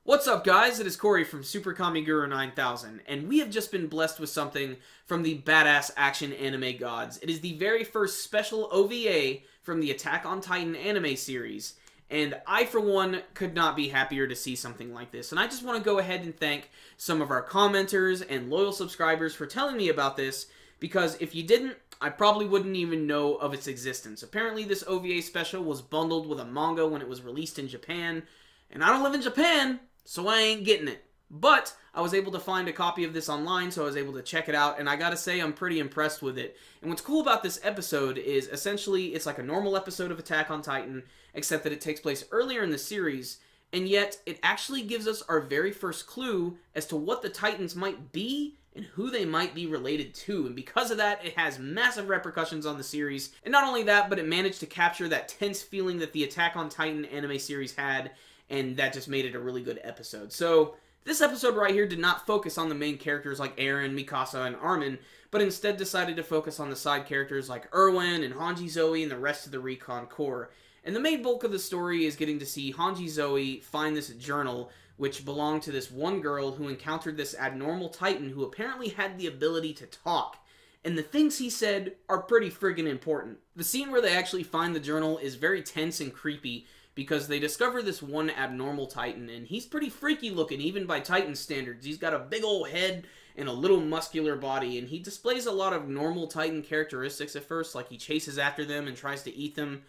What's up, guys? It is Corey from Super Kami Guru 9000, and we have just been blessed with something from the badass action anime gods. It is the very first special OVA from the Attack on Titan anime series, and I, for one, could not be happier to see something like this. And I just want to go ahead and thank some of our commenters and loyal subscribers for telling me about this, because if you didn't, I probably wouldn't even know of its existence. Apparently, this OVA special was bundled with a manga when it was released in Japan, and I don't live in Japan, so I ain't getting it. But I was able to find a copy of this online, so I was able to check it out, and I gotta say I'm pretty impressed with it. And what's cool about this episode is essentially it's like a normal episode of Attack on Titan, except that it takes place earlier in the series, and yet it actually gives us our very first clue as to what the Titans might be and who they might be related to. And because of that, it has massive repercussions on the series. And not only that, but it managed to capture that tense feeling that the Attack on Titan anime series had, and that just made it a really good episode. So, this episode right here did not focus on the main characters like Eren, Mikasa, and Armin, but instead decided to focus on the side characters like Erwin and Hanji Zoe and the rest of the Recon Corps. And the main bulk of the story is getting to see Hanji Zoe find this journal, which belonged to this one girl who encountered this abnormal Titan who apparently had the ability to talk. And the things he said are pretty friggin' important. The scene where they actually find the journal is very tense and creepy, because they discover this one abnormal Titan, and he's pretty freaky looking, even by Titan standards. He's got a big old head and a little muscular body, and he displays a lot of normal Titan characteristics at first, like he chases after them and tries to eat them.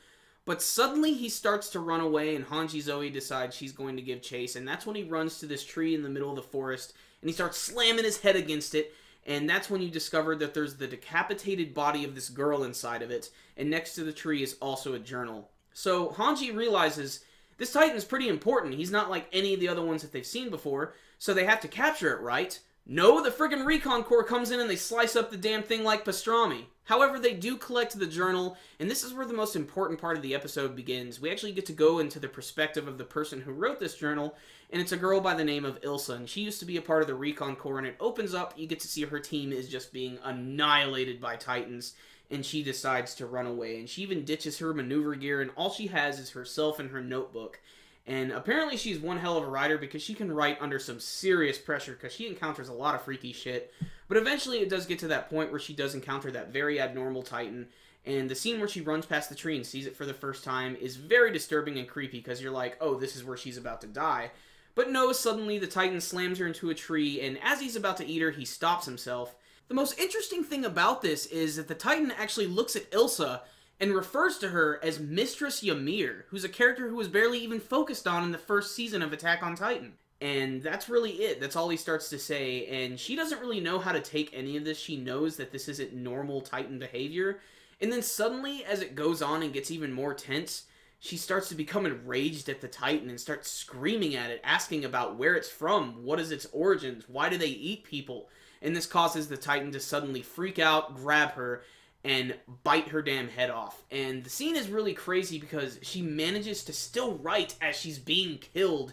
But suddenly he starts to run away, and Hanji Zoe decides she's going to give chase, and that's when he runs to this tree in the middle of the forest, and he starts slamming his head against it, and that's when you discover that there's the decapitated body of this girl inside of it, and next to the tree is also a journal. So Hanji realizes this Titan's pretty important. He's not like any of the other ones that they've seen before, so they have to capture it, right? No, the friggin' Recon Corps comes in and they slice up the damn thing like pastrami. However, they do collect the journal, and this is where the most important part of the episode begins. We actually get to go into the perspective of the person who wrote this journal, and it's a girl by the name of Ilse, and she used to be a part of the Recon Corps, and it opens up, you get to see her team is just being annihilated by Titans, and she decides to run away, and she even ditches her maneuver gear, and all she has is herself and her notebook. And apparently she's one hell of a writer, because she can write under some serious pressure, because she encounters a lot of freaky shit. But eventually it does get to that point where she does encounter that very abnormal Titan, and the scene where she runs past the tree and sees it for the first time is very disturbing and creepy, because you're like, oh, this is where she's about to die. But no, suddenly the Titan slams her into a tree, and as he's about to eat her, he stops himself. The most interesting thing about this is that the Titan actually looks at Ilse and refers to her as Mistress Ymir, who's a character who was barely even focused on in the first season of Attack on Titan. And that's really it. That's all he starts to say, and she doesn't really know how to take any of this. She knows that this isn't normal Titan behavior. And then suddenly, as it goes on and gets even more tense, she starts to become enraged at the Titan and starts screaming at it, asking about where it's from, what is its origins, why do they eat people? And this causes the Titan to suddenly freak out, grab her, and bite her damn head off. And the scene is really crazy because she manages to still write as she's being killed,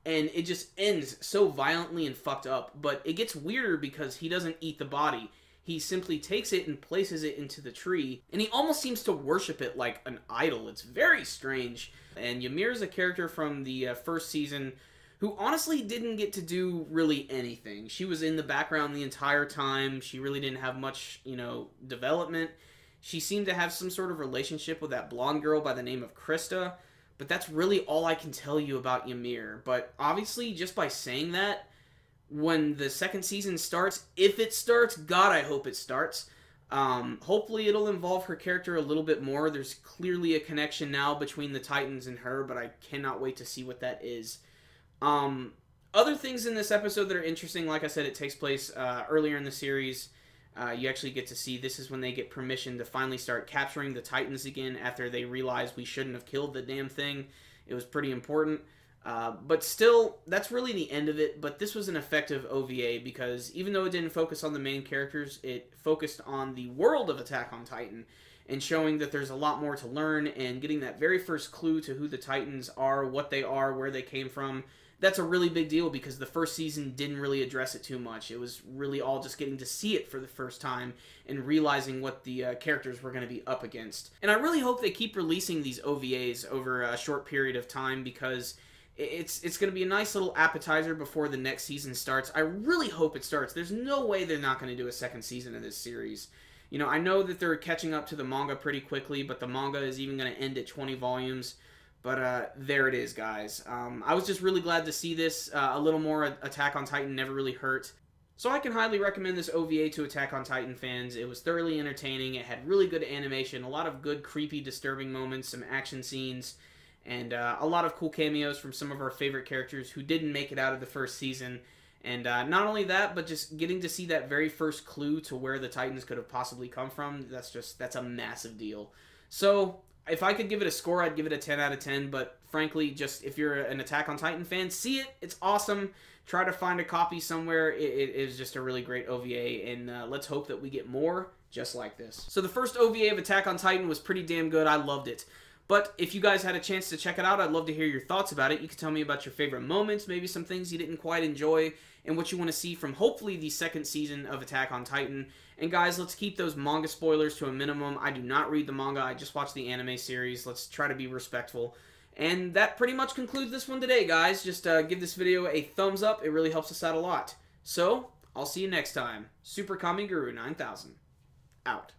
and it just ends so violently and fucked up. But it gets weirder because he doesn't eat the body. He simply takes it and places it into the tree, and he almost seems to worship it like an idol. It's very strange. And Ymir is a character from the first season who honestly didn't get to do really anything. She was in the background the entire time. She really didn't have much, development. She seemed to have some sort of relationship with that blonde girl by the name of Krista, but that's really all I can tell you about Ymir. But obviously, just by saying that, when the second season starts, if it starts, God, I hope it starts, hopefully it'll involve her character a little bit more. There's clearly a connection now between the Titans and her, but I cannot wait to see what that is. Other things in this episode that are interesting, like I said, it takes place earlier in the series. You actually get to see this is when they get permission to finally start capturing the Titans again after they realize we shouldn't have killed the damn thing. It was pretty important. But still, that's really the end of it. But this was an effective OVA because even though it didn't focus on the main characters, it focused on the world of Attack on Titan and showing that there's a lot more to learn and getting that very first clue to who the Titans are, what they are, where they came from. That's a really big deal because the first season didn't really address it too much. It was really all just getting to see it for the first time and realizing what the characters were going to be up against. And I really hope they keep releasing these OVAs over a short period of time because it's going to be a nice little appetizer before the next season starts. I really hope it starts. There's no way they're not going to do a second season of this series. You know, I know that they're catching up to the manga pretty quickly, but the manga is even going to end at 20 volumes. But there it is, guys. I was just really glad to see this. A little more Attack on Titan never really hurt. So I can highly recommend this OVA to Attack on Titan fans. It was thoroughly entertaining. It had really good animation, a lot of good, creepy, disturbing moments, some action scenes, and a lot of cool cameos from some of our favorite characters who didn't make it out of the first season. And not only that, but just getting to see that very first clue to where the Titans could have possibly come from, that's a massive deal. So, if I could give it a score, I'd give it a 10 out of 10, but frankly, just if you're an Attack on Titan fan, see it. It's awesome. Try to find a copy somewhere. It is just a really great OVA, and let's hope that we get more just like this. So the first OVA of Attack on Titan was pretty damn good. I loved it. But if you guys had a chance to check it out, I'd love to hear your thoughts about it. You can tell me about your favorite moments, maybe some things you didn't quite enjoy, and what you want to see from hopefully the second season of Attack on Titan. And guys, let's keep those manga spoilers to a minimum. I do not read the manga, I just watch the anime series. Let's try to be respectful. And that pretty much concludes this one today, guys. Just give this video a thumbs up, it really helps us out a lot. So, I'll see you next time. Super Kami Guru 9000, out.